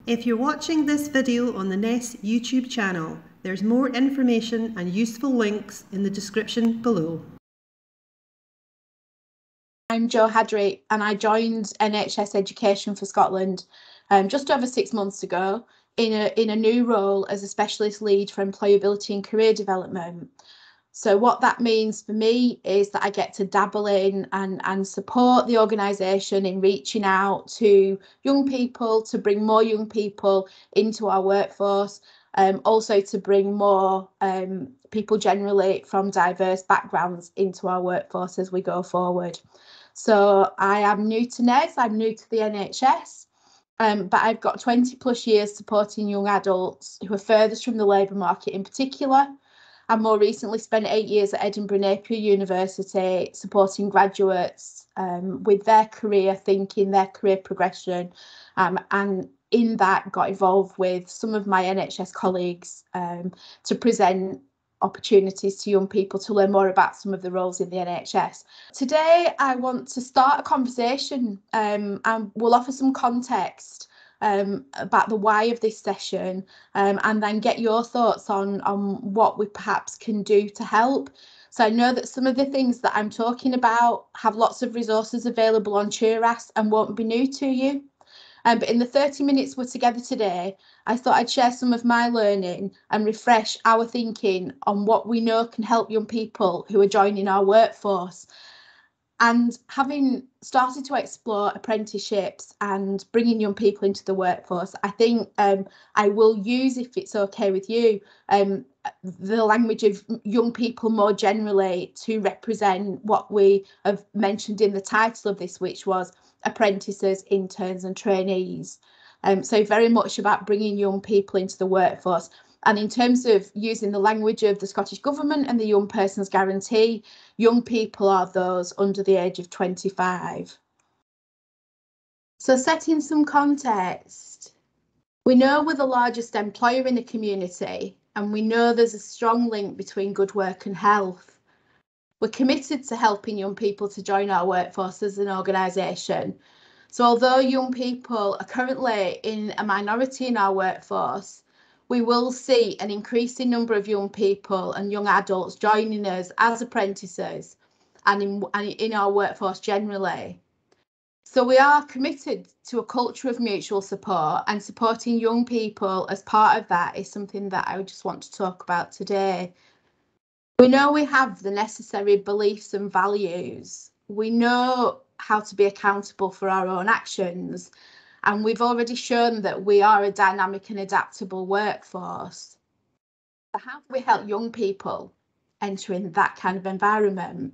If you're watching this video on the NES YouTube channel, there's more information and useful links in the description below. I'm Jo Haddrick and I joined NHS Education for Scotland just over 6 months ago in a new role as a specialist lead for employability and career development. So what that means for me is that I get to dabble in and support the organisation in reaching out to young people, to bring more young people into our workforce, also to bring more people generally from diverse backgrounds into our workforce as we go forward. So I am new to NES, I'm new to the NHS, but I've got 20 plus years supporting young adults who are furthest from the labour market in particular. I more recently spent 8 years at Edinburgh Napier University supporting graduates with their career thinking, their career progression, and in that got involved with some of my NHS colleagues to present opportunities to young people to learn more about some of the roles in the NHS. Today, I want to start a conversation and we'll offer some context about the why of this session and then get your thoughts on what we perhaps can do to help. So I know that some of the things that I'm talking about have lots of resources available on Turas and won't be new to you. But in the 30 minutes we're together today, I thought I'd share some of my learning and refresh our thinking on what we know can help young people who are joining our workforce. And having started to explore apprenticeships and bringing young people into the workforce, I think I will use, if it's okay with you, the language of young people more generally to represent what we have mentioned in the title of this, which was Apprentices, Interns and Trainees. So very much about bringing young people into the workforce. And in terms of using the language of the Scottish Government and the Young Persons Guarantee, young people are those under the age of 25. So setting some context, we know we're the largest employer in the community and we know there's a strong link between good work and health. We're committed to helping young people to join our workforce as an organisation. So although young people are currently in a minority in our workforce, we will see an increasing number of young people and young adults joining us as apprentices and in our workforce generally. So we are committed to a culture of mutual support, and supporting young people as part of that is something that I just want to talk about today. We know we have the necessary beliefs and values. We know how to be accountable for our own actions. And we've already shown that we are a dynamic and adaptable workforce. So how do we help young people enter in that kind of environment?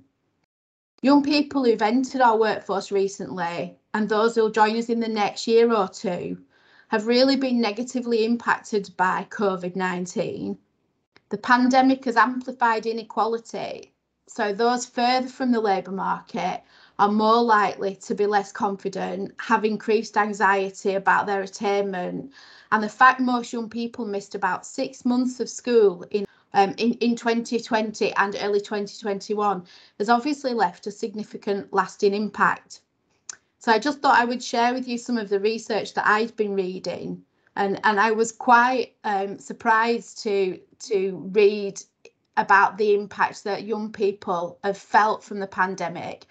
Young people who've entered our workforce recently and those who'll join us in the next year or two have really been negatively impacted by COVID-19. The pandemic has amplified inequality, so those further from the labour market are more likely to be less confident, have increased anxiety about their attainment, and the fact most young people missed about 6 months of school in 2020 and early 2021 has obviously left a significant lasting impact. So I just thought I would share with you some of the research that I'd been reading, and I was quite surprised to read about the impact that young people have felt from the pandemic,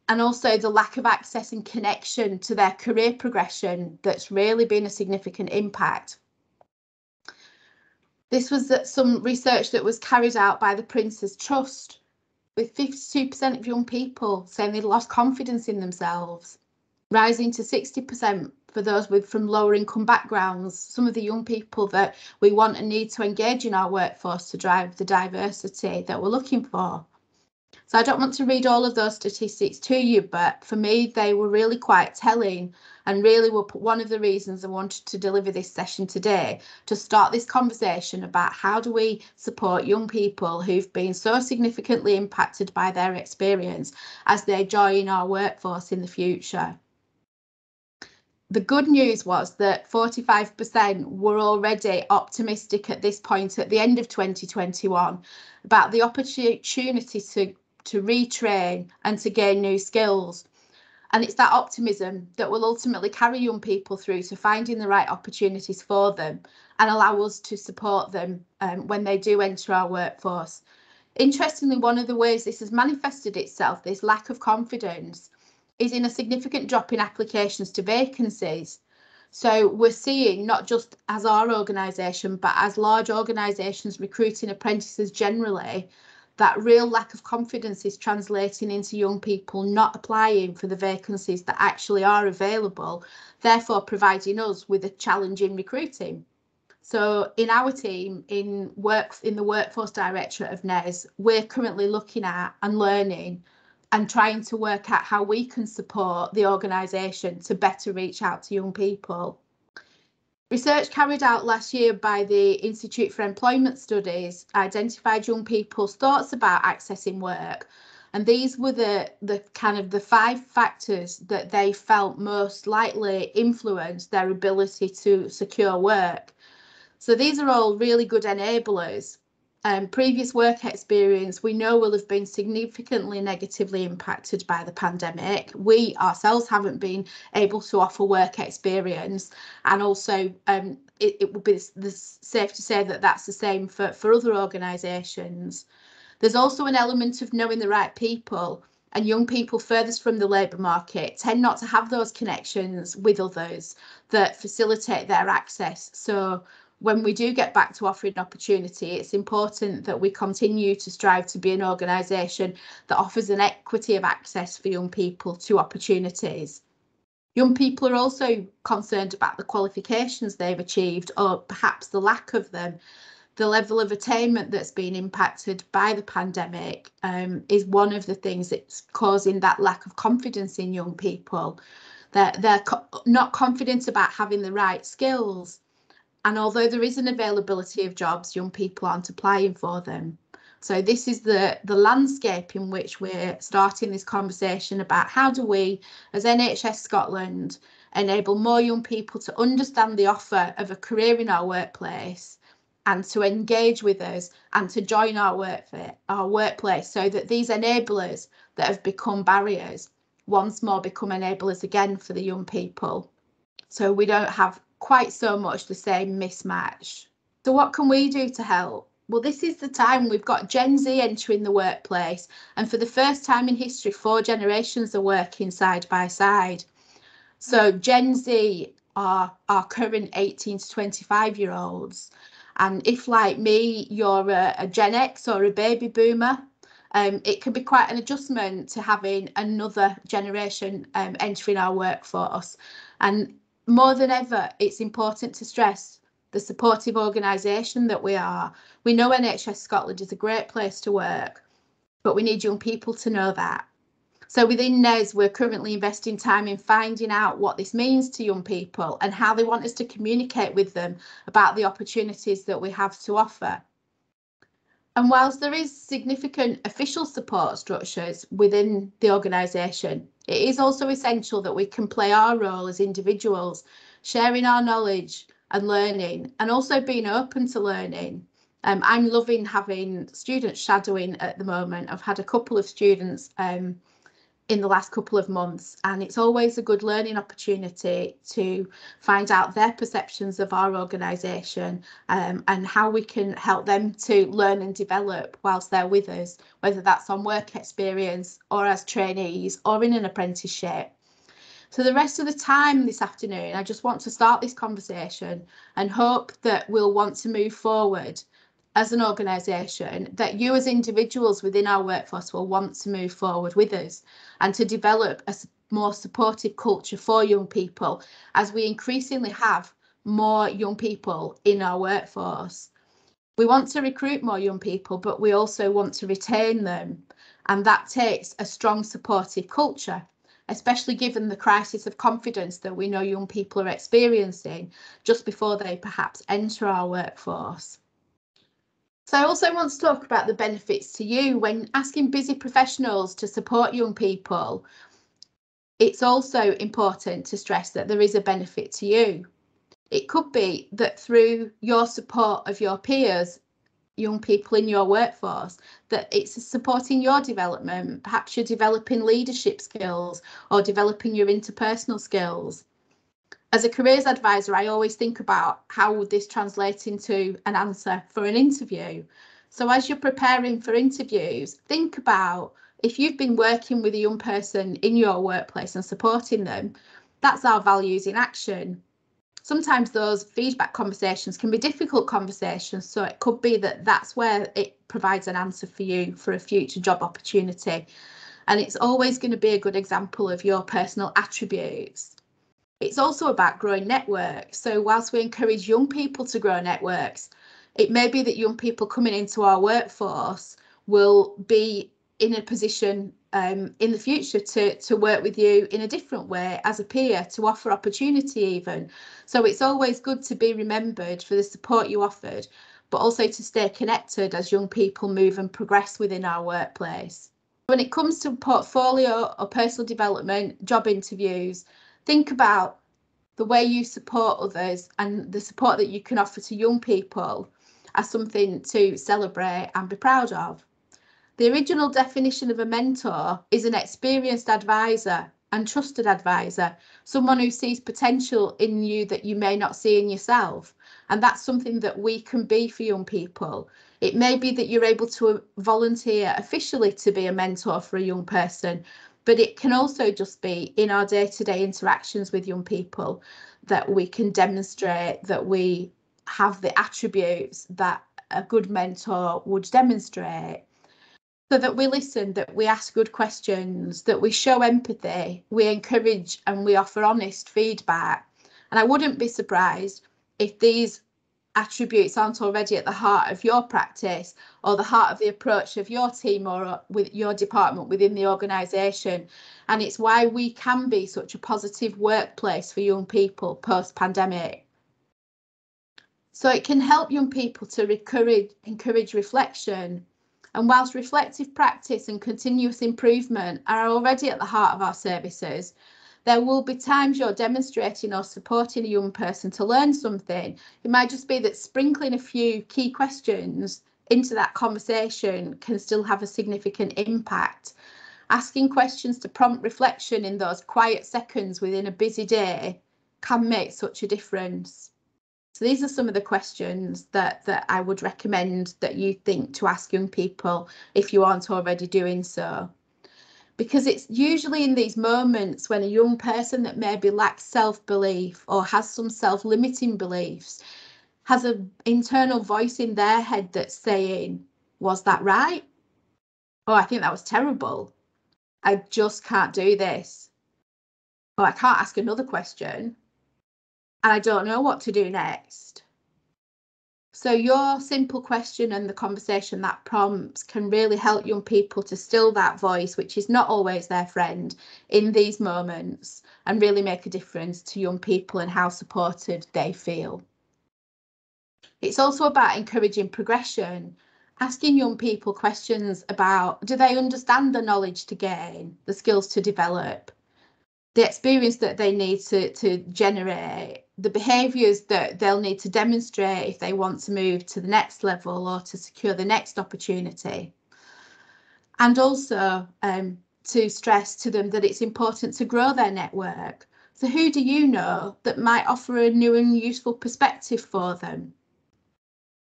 and also the lack of access and connection to their career progression that's really been a significant impact. This was some research that was carried out by the Prince's Trust, with 52% of young people saying they'd lost confidence in themselves, rising to 60% for those from lower income backgrounds, some of the young people that we want and need to engage in our workforce to drive the diversity that we're looking for. So I don't want to read all of those statistics to you, but for me, they were really quite telling and really were one of the reasons I wanted to deliver this session today, to start this conversation about how do we support young people who've been so significantly impacted by their experience as they join our workforce in the future. The good news was that 45% were already optimistic at this point at the end of 2021 about the opportunity to retrain and to gain new skills. And it's that optimism that will ultimately carry young people through to finding the right opportunities for them and allow us to support them when they do enter our workforce. Interestingly, one of the ways this has manifested itself, this lack of confidence, is in a significant drop in applications to vacancies. So we're seeing, not just as our organisation, but as large organisations recruiting apprentices generally, that real lack of confidence is translating into young people not applying for the vacancies that actually are available, therefore providing us with a challenge in recruiting. So in our team, in the Workforce Directorate of NES, we're currently looking at and learning and trying to work out how we can support the organisation to better reach out to young people. Research carried out last year by the Institute for Employment Studies identified young people's thoughts about accessing work, and these were the 5 factors that they felt most likely influenced their ability to secure work. So these are all really good enablers. Previous work experience we know will have been significantly negatively impacted by the pandemic. We ourselves haven't been able to offer work experience, and also it would be safe to say that that's the same for other organisations. There's also an element of knowing the right people, and young people furthest from the labour market tend not to have those connections with others that facilitate their access. So when we do get back to offering opportunity, it's important that we continue to strive to be an organisation that offers an equity of access for young people to opportunities. Young people are also concerned about the qualifications they've achieved, or perhaps the lack of them. The level of attainment that's been impacted by the pandemic is one of the things that's causing that lack of confidence in young people. They're not confident about having the right skills. And although there is an availability of jobs, young people aren't applying for them. So this is the landscape in which we're starting this conversation about how do we, as NHS Scotland, enable more young people to understand the offer of a career in our workplace and to engage with us and to join our workplace, so that these enablers that have become barriers once more become enablers again for the young people. So we don't have quite so much the same mismatch. So what can we do to help? Well, this is the time we've got Gen Z entering the workplace, and for the first time in history, 4 generations are working side by side. So Gen Z are our current 18 to 25-year-olds. And if, like me, you're a Gen X or a baby boomer, it can be quite an adjustment to having another generation entering our workforce. And more than ever, it's important to stress the supportive organisation that we are. We know NHS Scotland is a great place to work, but we need young people to know that. So within NES, we're currently investing time in finding out what this means to young people and how they want us to communicate with them about the opportunities that we have to offer. And whilst there is significant official support structures within the organisation, it is also essential that we can play our role as individuals, sharing our knowledge and learning, and also being open to learning. I'm loving having students shadowing at the moment. I've had a couple of students in the last couple of months, and it's always a good learning opportunity to find out their perceptions of our organisation and how we can help them to learn and develop whilst they're with us, whether that's on work experience or as trainees or in an apprenticeship. So the rest of the time this afternoon, I just want to start this conversation and hope that we'll want to move forward as an organisation, that you as individuals within our workforce will want to move forward with us and to develop a more supportive culture for young people, as we increasingly have more young people in our workforce. We want to recruit more young people, but we also want to retain them. And that takes a strong supportive culture, especially given the crisis of confidence that we know young people are experiencing just before they perhaps enter our workforce. So I also want to talk about the benefits to you when asking busy professionals to support young people. It's also important to stress that there is a benefit to you. It could be that through your support of your peers, young people in your workforce, that it's supporting your development. Perhaps you're developing leadership skills or developing your interpersonal skills. As a careers advisor, I always think about how would this translate into an answer for an interview. So as you're preparing for interviews, think about if you've been working with a young person in your workplace and supporting them, that's our values in action. Sometimes those feedback conversations can be difficult conversations, so it could be that that's where it provides an answer for you for a future job opportunity. And it's always going to be a good example of your personal attributes. It's also about growing networks. So whilst we encourage young people to grow networks, it may be that young people coming into our workforce will be in a position in the future to work with you in a different way as a peer, to offer opportunity even. So it's always good to be remembered for the support you offered, but also to stay connected as young people move and progress within our workplace. When it comes to portfolio or personal development, job interviews, think about the way you support others and the support that you can offer to young people as something to celebrate and be proud of. The original definition of a mentor is an experienced advisor and trusted advisor, someone who sees potential in you that you may not see in yourself. And that's something that we can be for young people. It may be that you're able to volunteer officially to be a mentor for a young person, but it can also just be in our day-to-day interactions with young people that we can demonstrate that we have the attributes that a good mentor would demonstrate. So that we listen, that we ask good questions, that we show empathy, we encourage and we offer honest feedback. And I wouldn't be surprised if these attributes aren't already at the heart of your practice or the heart of the approach of your team or with your department within the organisation. And it's why we can be such a positive workplace for young people post-pandemic. So it can help young people to encourage reflection. And whilst reflective practice and continuous improvement are already at the heart of our services, there will be times you're demonstrating or supporting a young person to learn something. It might just be that sprinkling a few key questions into that conversation can still have a significant impact. Asking questions to prompt reflection in those quiet seconds within a busy day can make such a difference. So these are some of the questions that I would recommend that you think to ask young people if you aren't already doing so. Because it's usually in these moments when a young person that maybe lacks self-belief or has some self-limiting beliefs has an internal voice in their head that's saying, was that right? Oh, I think that was terrible. I just can't do this. Oh, I can't ask another question. And I don't know what to do next. So your simple question and the conversation that prompts can really help young people to still that voice, which is not always their friend, in these moments, and really make a difference to young people and how supported they feel. It's also about encouraging progression, asking young people questions about, do they understand the knowledge to gain, the skills to develop, the experience that they need to generate, the behaviours that they'll need to demonstrate if they want to move to the next level or to secure the next opportunity. And also to stress to them that it's important to grow their network. So who do you know that might offer a new and useful perspective for them?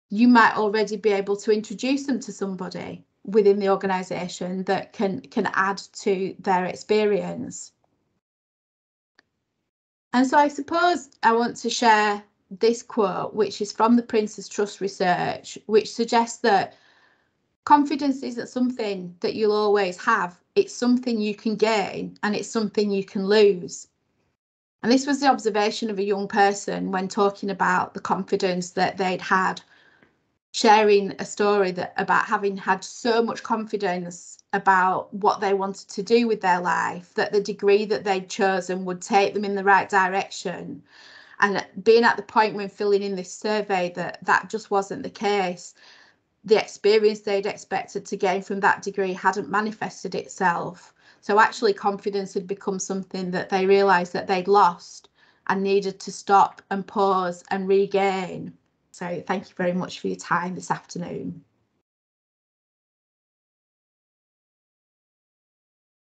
You might already be able to introduce them to somebody within the organisation that can add to their experience. And so I suppose I want to share this quote, which is from the Prince's Trust research, which suggests that confidence isn't something that you'll always have. It's something you can gain and it's something you can lose. And this was the observation of a young person when talking about the confidence that they'd had, sharing a story about having had so much confidence about what they wanted to do with their life, that the degree that they'd chosen would take them in the right direction. And being at the point when filling in this survey that just wasn't the case. The experience they'd expected to gain from that degree hadn't manifested itself. So actually confidence had become something that they realised that they'd lost and needed to stop and pause and regain. So thank you very much for your time this afternoon.